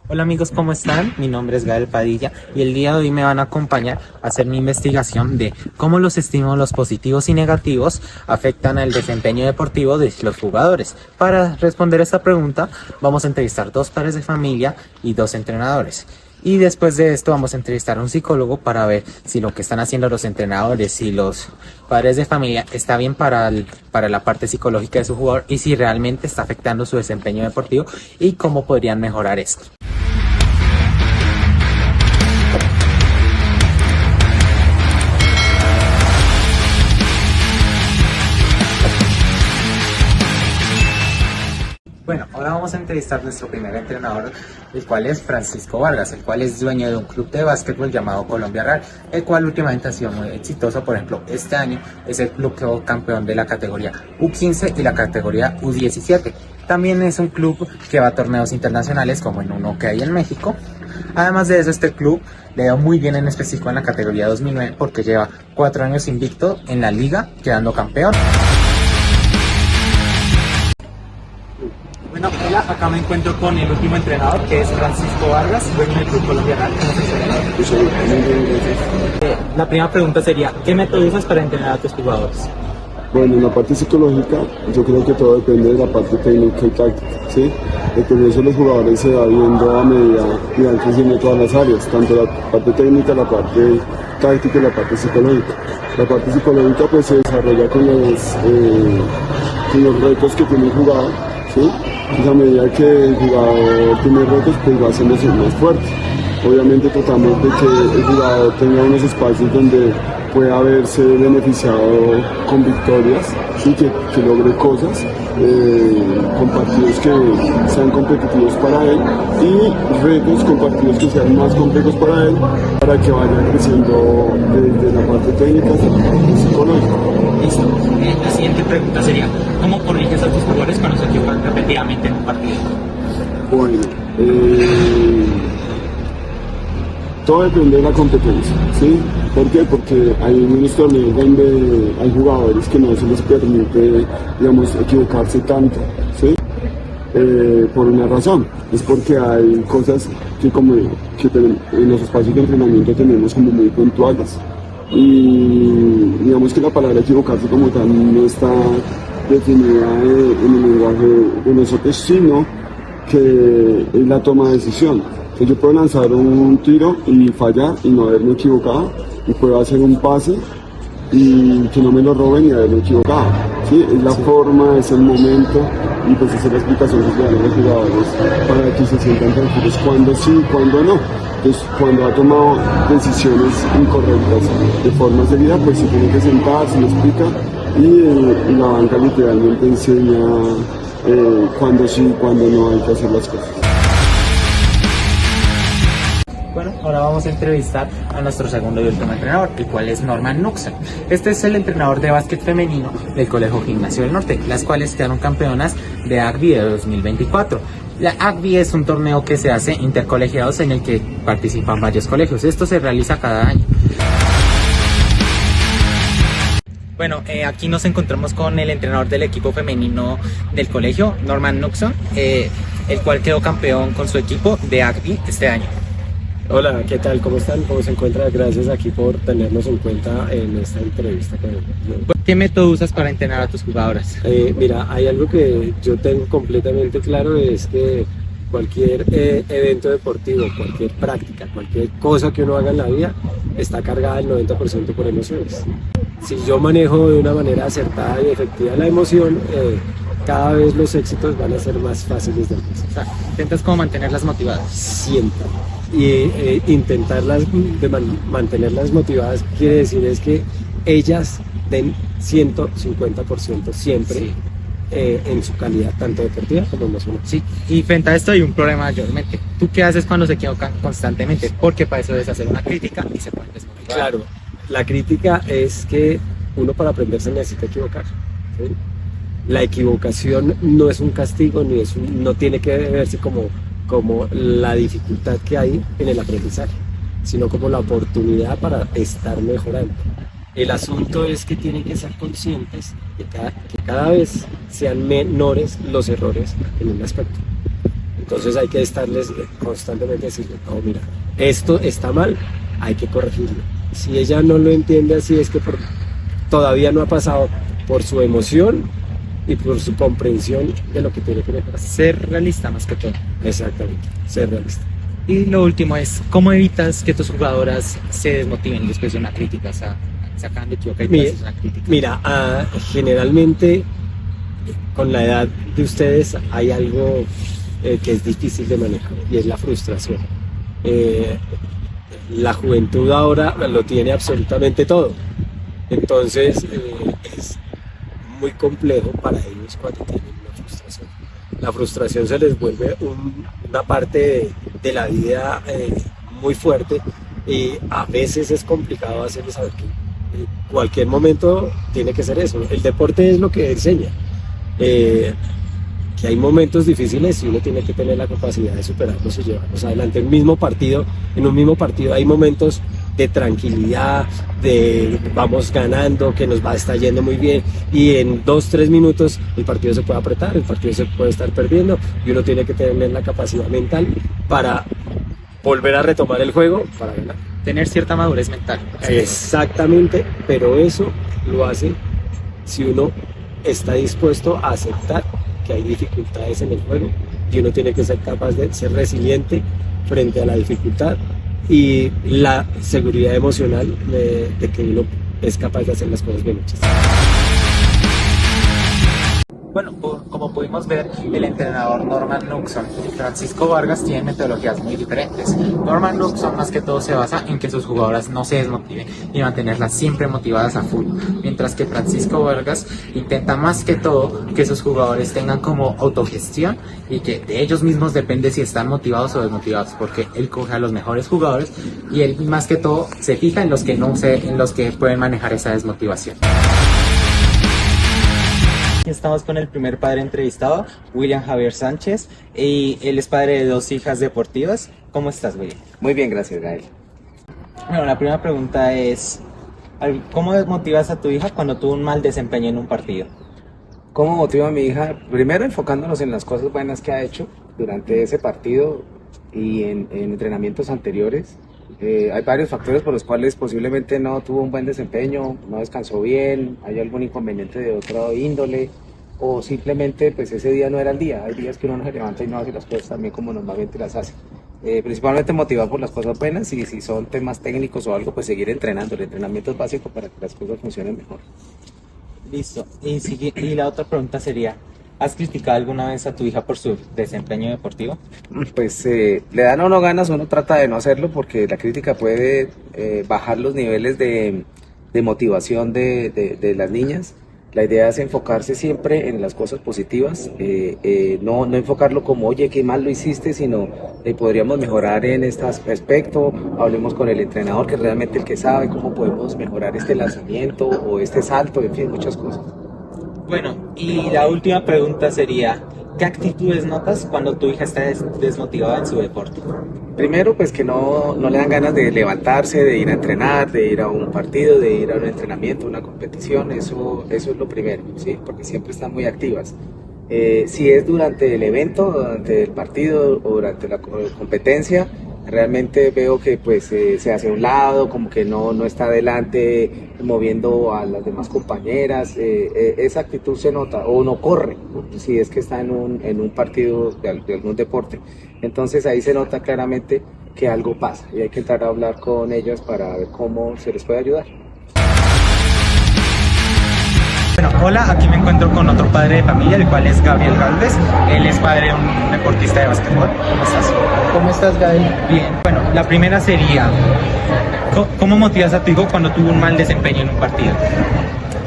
Hola amigos, ¿cómo están? Mi nombre es Gael Padilla y el día de hoy me van a acompañar a hacer mi investigación de cómo los estímulos positivos y negativos afectan al desempeño deportivo de los jugadores. Para responder esta pregunta vamos a entrevistar dos padres de familia y dos entrenadores. Y después de esto vamos a entrevistar a un psicólogo para ver si lo que están haciendo los entrenadores y los padres de familia está bien para la parte psicológica de su jugador y si realmente está afectando su desempeño deportivo y cómo podrían mejorar esto. Bueno, ahora vamos a entrevistar a nuestro primer entrenador, el cual es Francisco Vargas, el cual es dueño de un club de básquetbol llamado Colombia Real, el cual últimamente ha sido muy exitoso. Por ejemplo, este año es el club que quedó campeón de la categoría U15 y la categoría U17. También es un club que va a torneos internacionales como en uno que hay en México. Además de eso, este club le va muy bien en específico en la categoría 2009 porque lleva 4 años invicto en la liga, quedando campeón. Bueno, hola, acá me encuentro con el último entrenador, que es Francisco Vargas, dueño del Club Colombia Real. La primera pregunta sería, ¿qué método usas para entrenar a tus jugadores? Bueno, en la parte psicológica, yo creo que todo depende de la parte técnica y táctica, ¿sí? El progreso de los jugadores se va viendo a medida que van creciendo todas las áreas, tanto la parte técnica, la parte táctica y la parte psicológica. La parte psicológica pues se desarrolla con los retos que tiene el jugador, ¿sí? Entonces, a medida que el jugador tiene retos, pues va haciéndose más fuerte. Obviamente tratamos de que el jugador tenga unos espacios donde pueda verse beneficiado con victorias, ¿sí? que logre cosas, con partidos que sean competitivos para él y retos con partidos que sean más complejos para él, para que vaya creciendo desde la parte técnica hasta la parte psicológica. Listo. La siguiente pregunta sería, ¿cómo corriges a tus jugadores cuando se equivocan repetidamente en un partido? Bueno, todo depende de la competencia, ¿sí? ¿Por qué? Porque hay unos torneos donde hay jugadores que no se les permite, digamos, equivocarse tanto, ¿sí? Por una razón, es porque hay cosas que en los espacios de entrenamiento tenemos como muy puntuales. Y digamos que la palabra equivocarse como tal no está definida en el lenguaje de nosotros, sino que es la toma de decisión. Yo puedo lanzar un tiro y fallar y no haberme equivocado, y puedo hacer un pase y que no me lo roben y haberme equivocado, ¿sí? Es la forma, es el momento, y pues esa es la explicación que se dan a los jugadores para que se sientan tranquilos cuando sí, cuando no. Entonces, cuando ha tomado decisiones incorrectas de forma seguida, pues se tiene que sentar, se lo explica, y la banca literalmente enseña cuando sí, cuando no hay que hacer las cosas. Bueno, ahora vamos a entrevistar a nuestro segundo y último entrenador, el cual es Norman Nuxen. Este es el entrenador de básquet femenino del Colegio Gimnasio del Norte, las cuales quedaron campeonas de ACBI de 2024. La ACBI es un torneo que se hace intercolegiados en el que participan varios colegios. Esto se realiza cada año. Bueno, aquí nos encontramos con el entrenador del equipo femenino del colegio, Norman Nuxen, el cual quedó campeón con su equipo de ACBI este año. Hola, ¿qué tal? ¿Cómo están? ¿Cómo se encuentran? Gracias aquí por tenernos en cuenta en esta entrevista con él. ¿Qué método usas para entrenar a tus jugadoras? Mira, hay algo que yo tengo completamente claro, es que cualquier evento deportivo, cualquier práctica, cualquier cosa que uno haga en la vida, está cargada el 90% por emociones. Si yo manejo de una manera acertada y efectiva la emoción, cada vez los éxitos van a ser más fáciles de alcanzar. O sea, intentas como mantenerlas motivadas. Siempre. Y mantenerlas motivadas quiere decir es que ellas den 150% siempre, sí, en su calidad tanto deportiva como emocional. Sí, y frente a esto hay un problema mayormente. ¿Tú qué haces cuando se equivocan constantemente? Porque para eso debes hacer una crítica y se pueden desmotivar. Claro, la crítica es que uno para aprender se necesita equivocar, ¿sí? La equivocación no es un castigo, no tiene que verse como la dificultad que hay en el aprendizaje, sino como la oportunidad para estar mejorando. El asunto es que tienen que ser conscientes de que cada vez sean menores los errores en un aspecto. Entonces hay que estarles constantemente diciendo, no, mira, esto está mal, hay que corregirlo. Si ella no lo entiende así es que todavía no ha pasado por su emoción y por su comprensión de lo que tiene que mejorar. Ser realista más que todo. Exactamente, ser realista. Y lo último es, ¿cómo evitas que tus jugadoras se desmotiven después de una crítica? O sea, se acaban de equivocar y te haces una crítica. Mira, generalmente con la edad de ustedes hay algo que es difícil de manejar y es la frustración. La juventud ahora lo tiene absolutamente todo, entonces es muy complejo para ellos cuando tienen una frustración. La frustración se les vuelve una parte de la vida muy fuerte y a veces es complicado hacerles saber que en cualquier momento tiene que ser eso. El deporte es lo que enseña. Que hay momentos difíciles y uno tiene que tener la capacidad de superarlos y llevarlos adelante. En un mismo partido hay momentos de tranquilidad, de vamos ganando, que nos está yendo muy bien y en 2-3 minutos el partido se puede apretar, el partido se puede estar perdiendo y uno tiene que tener la capacidad mental para volver a retomar el juego para ganar. Tener cierta madurez mental. Exactamente, pero eso lo hace si uno está dispuesto a aceptar que hay dificultades en el juego y uno tiene que ser capaz de ser resiliente frente a la dificultad y la seguridad emocional de que uno es capaz de hacer las cosas bien hechas. Bueno, como pudimos ver, el entrenador Norman Luxon y Francisco Vargas tienen metodologías muy diferentes. Norman Luxon más que todo se basa en que sus jugadoras no se desmotiven y mantenerlas siempre motivadas a full, mientras que Francisco Vargas intenta más que todo que sus jugadores tengan como autogestión y que de ellos mismos depende si están motivados o desmotivados, porque él coge a los mejores jugadores y él más que todo se fija en los que en los que pueden manejar esa desmotivación. Estamos con el primer padre entrevistado, William Javier Sánchez, y él es padre de 2 hijas deportivas. ¿Cómo estás, William? Muy bien, gracias, Gael. Bueno, la primera pregunta es, ¿cómo motivas a tu hija cuando tuvo un mal desempeño en un partido? ¿Cómo motivo a mi hija? Primero enfocándonos en las cosas buenas que ha hecho durante ese partido y en entrenamientos anteriores. Hay varios factores por los cuales posiblemente no tuvo un buen desempeño, no descansó bien, hay algún inconveniente de otro índole o simplemente pues ese día no era el día. Hay días que uno no se levanta y no hace las cosas también como normalmente las hace. Principalmente motivado por las cosas buenas y si son temas técnicos o algo pues seguir entrenando. El entrenamiento es básico para que las cosas funcionen mejor. Listo. Y la otra pregunta sería, ¿has criticado alguna vez a tu hija por su desempeño deportivo? Pues le dan o no ganas, uno trata de no hacerlo porque la crítica puede bajar los niveles de motivación de las niñas. La idea es enfocarse siempre en las cosas positivas, no enfocarlo como, oye, qué mal lo hiciste, sino podríamos mejorar en este aspecto, hablemos con el entrenador que es realmente el que sabe cómo podemos mejorar este lanzamiento o este salto, en fin, muchas cosas. Bueno, y la última pregunta sería, ¿qué actitudes notas cuando tu hija está desmotivada en su deporte? Primero, pues que no le dan ganas de levantarse, de ir a entrenar, de ir a un partido, de ir a un entrenamiento, una competición, eso es lo primero, ¿sí? Porque siempre están muy activas. Si es durante el evento, durante el partido o durante la competencia, realmente veo que pues se hace a un lado, como que no está adelante moviendo a las demás compañeras, esa actitud se nota, o no corre, si es que está en un partido de algún deporte. Entonces ahí se nota claramente que algo pasa y hay que entrar a hablar con ellas para ver cómo se les puede ayudar. Bueno, hola, aquí me encuentro con otro padre de familia, el cual es Gabriel Galvez. Él es padre de un deportista de básquetbol. ¿Cómo estás? ¿Cómo estás, Gael? Bien. Bueno, la primera sería, ¿cómo motivas a tu hijo cuando tuvo un mal desempeño en un partido?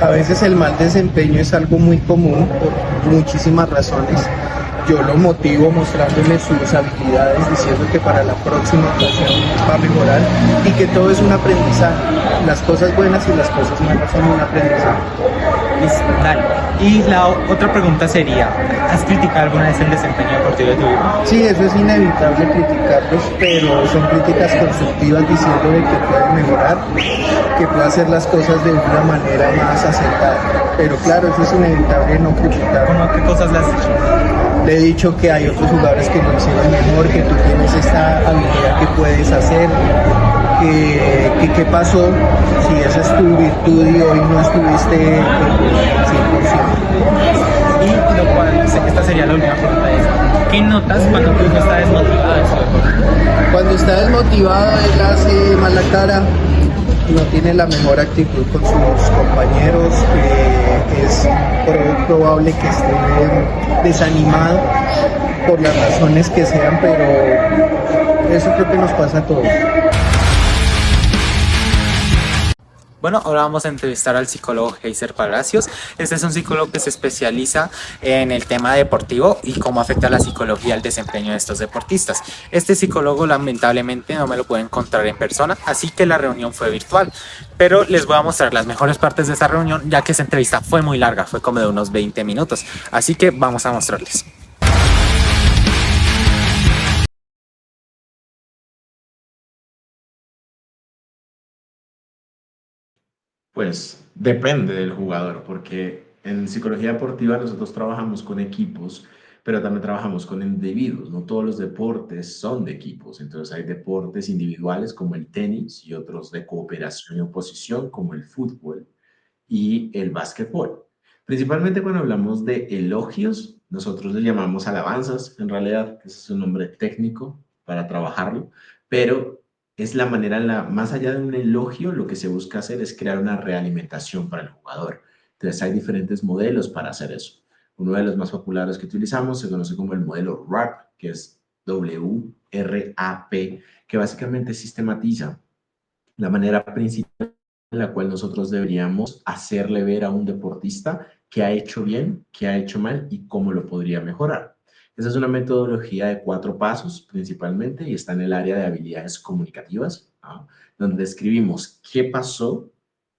A veces el mal desempeño es algo muy común por muchísimas razones. Yo lo motivo mostrándole sus habilidades, diciendo que para la próxima ocasión va a mejorar y que todo es un aprendizaje. Las cosas buenas y las cosas malas son un aprendizaje. Listo, dale. Y la otra pregunta sería, ¿has criticado alguna vez el desempeño deportivo de tu hijo? Sí, eso es inevitable criticarlos, pero son críticas constructivas diciéndole que puede mejorar, que puede hacer las cosas de una manera más acertada. Pero claro, eso es inevitable no criticar. ¿Cómo qué cosas le has dicho? Le he dicho que hay otros jugadores que lo hicieron mejor, que tú tienes esta habilidad que puedes hacer, que qué pasó si esa es tu virtud y hoy no estuviste al 100%. Y lo cual, sé que esta sería la última pregunta, es ¿qué notas cuando tu hijo está desmotivado en su deporte? Cuando está desmotivado, él hace mala cara, no tiene la mejor actitud con sus compañeros, es probable que esté desanimado por las razones que sean, pero eso creo que nos pasa a todos. Bueno, ahora vamos a entrevistar al psicólogo Heiser Palacios. Este es un psicólogo que se especializa en el tema deportivo y cómo afecta la psicología al desempeño de estos deportistas. Este psicólogo lamentablemente no me lo pude encontrar en persona, así que la reunión fue virtual. Pero les voy a mostrar las mejores partes de esta reunión, ya que esa entrevista fue muy larga, fue como de unos 20 minutos. Así que vamos a mostrarles. Pues depende del jugador, porque en psicología deportiva nosotros trabajamos con equipos, pero también trabajamos con individuos. No todos los deportes son de equipos, entonces hay deportes individuales como el tenis y otros de cooperación y oposición como el fútbol y el básquetbol. Principalmente cuando hablamos de elogios, nosotros le llamamos alabanzas, en realidad, ese es un nombre técnico para trabajarlo, pero es la manera, más allá de un elogio, lo que se busca hacer es crear una realimentación para el jugador. Entonces hay diferentes modelos para hacer eso. Uno de los más populares que utilizamos se conoce como el modelo RAP, que es WRAP, que básicamente sistematiza la manera principal en la cual nosotros deberíamos hacerle ver a un deportista qué ha hecho bien, qué ha hecho mal y cómo lo podría mejorar. Esa es una metodología de 4 pasos principalmente y está en el área de habilidades comunicativas, ¿no? Donde describimos qué pasó,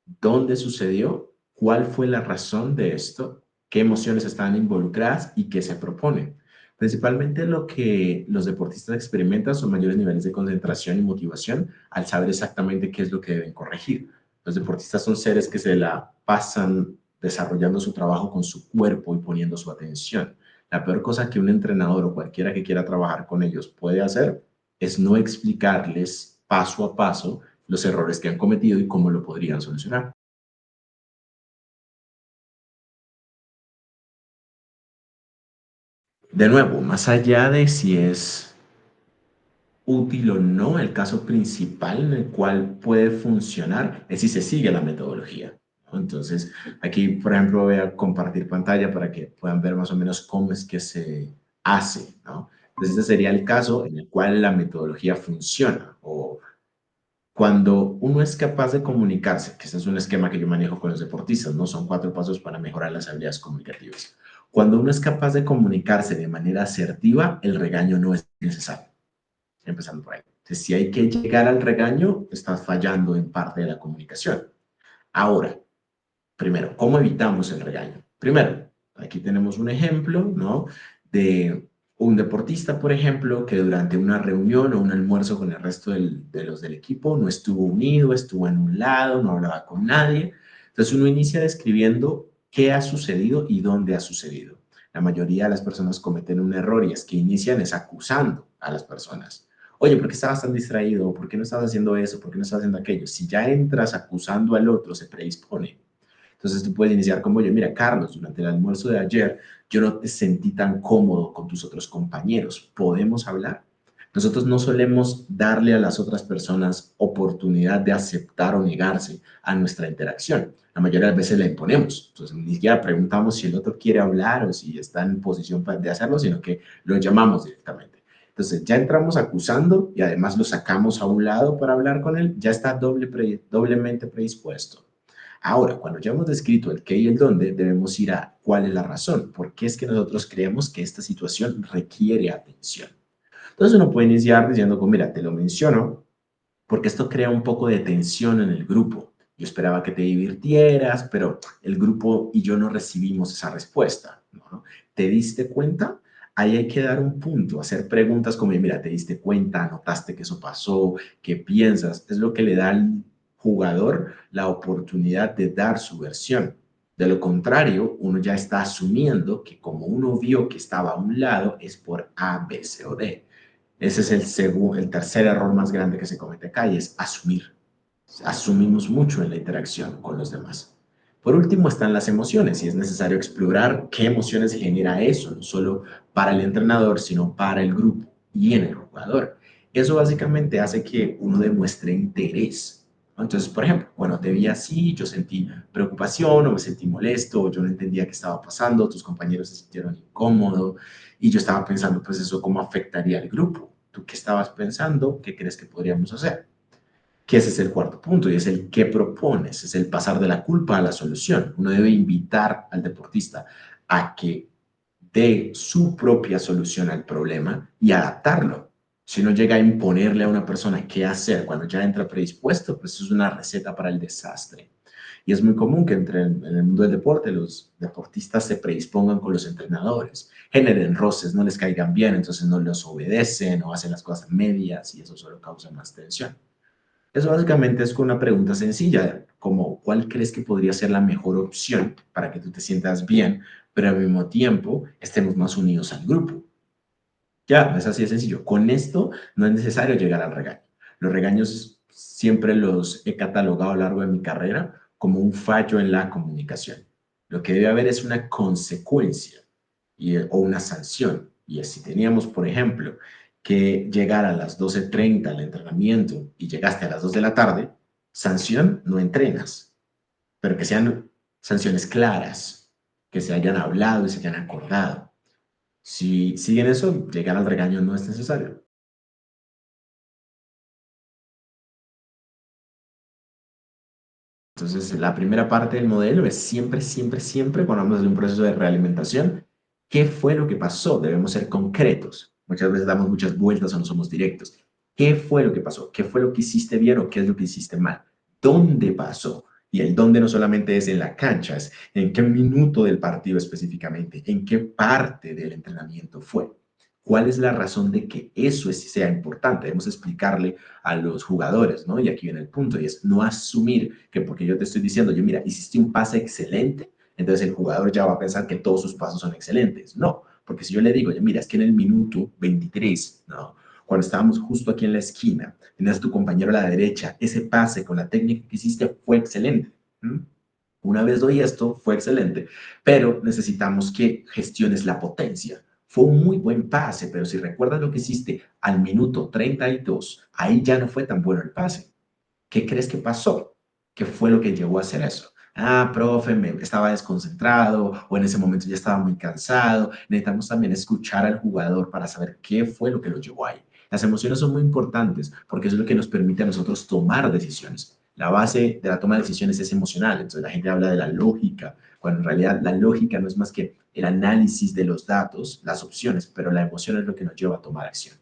dónde sucedió, cuál fue la razón de esto, qué emociones estaban involucradas y qué se propone. Principalmente lo que los deportistas experimentan son mayores niveles de concentración y motivación al saber exactamente qué es lo que deben corregir. Los deportistas son seres que se la pasan desarrollando su trabajo con su cuerpo y poniendo su atención. La peor cosa que un entrenador o cualquiera que quiera trabajar con ellos puede hacer es no explicarles paso a paso los errores que han cometido y cómo lo podrían solucionar. De nuevo, más allá de si es útil o no, el caso principal en el cual puede funcionar es si se sigue la metodología, ¿no? Entonces, aquí, por ejemplo, voy a compartir pantalla para que puedan ver más o menos cómo es que se hace, ¿no? Entonces, este sería el caso en el cual la metodología funciona o cuando uno es capaz de comunicarse, que ese es un esquema que yo manejo con los deportistas, ¿no? Son 4 pasos para mejorar las habilidades comunicativas. Cuando uno es capaz de comunicarse de manera asertiva, el regaño no es necesario. Empezando por ahí. Entonces, si hay que llegar al regaño, estás fallando en parte de la comunicación. Ahora, primero, ¿cómo evitamos el regaño? Primero, aquí tenemos un ejemplo, ¿no? De un deportista, por ejemplo, que durante una reunión o un almuerzo con el resto de los del equipo no estuvo unido, estuvo en un lado, no hablaba con nadie. Entonces uno inicia describiendo qué ha sucedido y dónde ha sucedido. La mayoría de las personas cometen un error y es que inician es acusando a las personas. Oye, ¿por qué estabas tan distraído? ¿Por qué no estabas haciendo eso? ¿Por qué no estabas haciendo aquello? Si ya entras acusando al otro, se predispone. Entonces tú puedes iniciar como yo, mira, Carlos, durante el almuerzo de ayer yo no te sentí tan cómodo con tus otros compañeros. ¿Podemos hablar? Nosotros no solemos darle a las otras personas oportunidad de aceptar o negarse a nuestra interacción. La mayoría de las veces la imponemos. Entonces ni siquiera preguntamos si el otro quiere hablar o si está en posición de hacerlo, sino que lo llamamos directamente. Entonces ya entramos acusando y además lo sacamos a un lado para hablar con él, ya está doblemente predispuesto. Ahora, cuando ya hemos descrito el qué y el dónde, debemos ir a cuál es la razón. ¿Por qué es que nosotros creemos que esta situación requiere atención? Entonces uno puede iniciar diciendo, como, mira, te lo menciono porque esto crea un poco de tensión en el grupo. Yo esperaba que te divirtieras, pero el grupo y yo no recibimos esa respuesta, ¿no? ¿Te diste cuenta? Ahí hay que dar un punto, hacer preguntas como, mira, ¿te diste cuenta? ¿Notaste que eso pasó? ¿Qué piensas? Es lo que le da al jugador la oportunidad de dar su versión. De lo contrario, uno ya está asumiendo que como uno vio que estaba a un lado, es por A, B, C o D. Ese es el tercer error más grande que se comete acá y es asumir. Asumimos mucho en la interacción con los demás. Por último están las emociones y es necesario explorar qué emociones genera eso, no solo para el entrenador, sino para el grupo y en el jugador. Eso básicamente hace que uno demuestre interés. Entonces, por ejemplo, bueno, te vi así, yo sentí preocupación o me sentí molesto, o yo no entendía qué estaba pasando, tus compañeros se sintieron incómodos y yo estaba pensando, pues eso cómo afectaría al grupo. ¿Tú qué estabas pensando? ¿Qué crees que podríamos hacer? Que ese es el cuarto punto y es el qué propones, es el pasar de la culpa a la solución. Uno debe invitar al deportista a que dé su propia solución al problema y adaptarlo. Si uno llega a imponerle a una persona qué hacer cuando ya entra predispuesto, pues es una receta para el desastre. Y es muy común que en el mundo del deporte los deportistas se predispongan con los entrenadores, generen roces, no les caigan bien, entonces no los obedecen o hacen las cosas medias y eso solo causa más tensión. Eso básicamente es con una pregunta sencilla, como ¿cuál crees que podría ser la mejor opción para que tú te sientas bien, pero al mismo tiempo estemos más unidos al grupo? Ya, es así de sencillo. Con esto no es necesario llegar al regaño. Los regaños siempre los he catalogado a lo largo de mi carrera como un fallo en la comunicación. Lo que debe haber es una consecuencia o una sanción. Y es si teníamos, por ejemplo, que llegar a las 12:30 al entrenamiento y llegaste a las 2 de la tarde, sanción no entrenas, pero que sean sanciones claras, que se hayan hablado y se hayan acordado. Si siguen eso, llegar al regaño no es necesario. Entonces, la primera parte del modelo es siempre, siempre, siempre, cuando hablamos de un proceso de realimentación, ¿qué fue lo que pasó? Debemos ser concretos. Muchas veces damos muchas vueltas o no somos directos. ¿Qué fue lo que pasó? ¿Qué fue lo que hiciste bien o qué es lo que hiciste mal? ¿Dónde pasó? Y el dónde no solamente es en la cancha, es en qué minuto del partido específicamente, en qué parte del entrenamiento fue. ¿Cuál es la razón de que eso sea importante? Debemos explicarle a los jugadores, ¿no? Y aquí viene el punto, y es no asumir que porque yo te estoy diciendo, yo mira, hiciste un pase excelente, entonces el jugador ya va a pensar que todos sus pasos son excelentes. No, porque si yo le digo, mira, es que en el minuto 23, ¿no? Cuando estábamos justo aquí en la esquina, tenías a tu compañero a la derecha, ese pase con la técnica que hiciste fue excelente. Una vez doy esto, fue excelente, pero necesitamos que gestiones la potencia. Fue un muy buen pase, pero si recuerdas lo que hiciste al minuto 32, ahí ya no fue tan bueno el pase. ¿Qué crees que pasó? ¿Qué fue lo que llevó a hacer eso? Ah, profe, estaba desconcentrado o en ese momento ya estaba muy cansado. Necesitamos también escuchar al jugador para saber qué fue lo que lo llevó ahí. Las emociones son muy importantes porque eso es lo que nos permite a nosotros tomar decisiones. La base de la toma de decisiones es emocional, entonces la gente habla de la lógica, cuando en realidad la lógica no es más que el análisis de los datos, las opciones, pero la emoción es lo que nos lleva a tomar acción.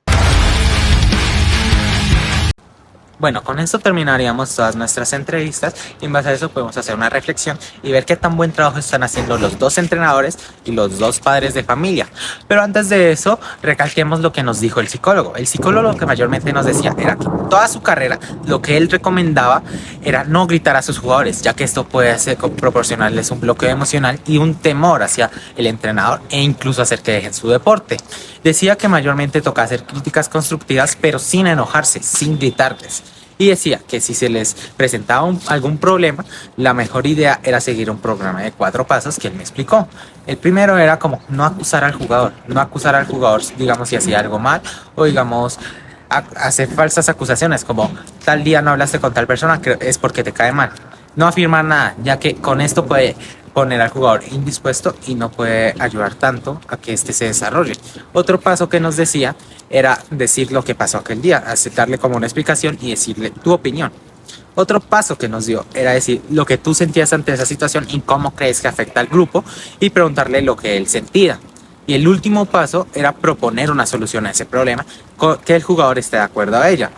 Bueno, con esto terminaríamos todas nuestras entrevistas y en base a eso podemos hacer una reflexión y ver qué tan buen trabajo están haciendo los dos entrenadores y los dos padres de familia. Pero antes de eso, recalquemos lo que nos dijo el psicólogo. El psicólogo lo que mayormente nos decía era que toda su carrera lo que él recomendaba era no gritar a sus jugadores, ya que esto puede proporcionarles un bloqueo emocional y un temor hacia el entrenador e incluso hacer que dejen su deporte. Decía que mayormente toca hacer críticas constructivas, pero sin enojarse, sin gritarles. Y decía que si se les presentaba algún problema, la mejor idea era seguir un programa de 4 pasos que él me explicó. El primero era como no acusar al jugador, digamos, si hacía algo mal o digamos hacer falsas acusaciones como tal día no hablaste con tal persona, que es porque te cae mal. No afirmar nada, ya que con esto puede poner al jugador indispuesto y no puede ayudar tanto a que éste se desarrolle. Otro paso que nos decía era decir lo que pasó aquel día, aceptarle como una explicación y decirle tu opinión. Otro paso que nos dio era decir lo que tú sentías ante esa situación y cómo crees que afecta al grupo y preguntarle lo que él sentía. Y el último paso era proponer una solución a ese problema que el jugador esté de acuerdo a ella.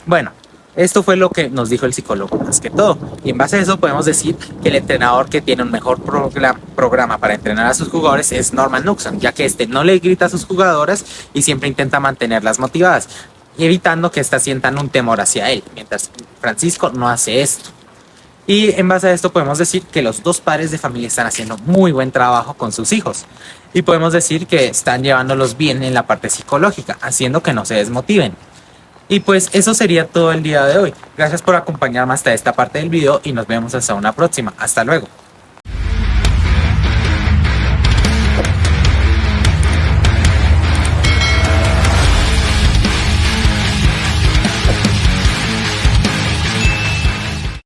Bueno, esto fue lo que nos dijo el psicólogo más que todo. Y en base a eso podemos decir que el entrenador que tiene un mejor programa para entrenar a sus jugadores es Norman Nixon, ya que este no le grita a sus jugadoras y siempre intenta mantenerlas motivadas, evitando que éstas sientan un temor hacia él, mientras Francisco no hace esto. Y en base a esto podemos decir que los dos padres de familia están haciendo muy buen trabajo con sus hijos. Y podemos decir que están llevándolos bien en la parte psicológica, haciendo que no se desmotiven. Y pues eso sería todo el día de hoy. Gracias por acompañarme hasta esta parte del video y nos vemos hasta una próxima. Hasta luego.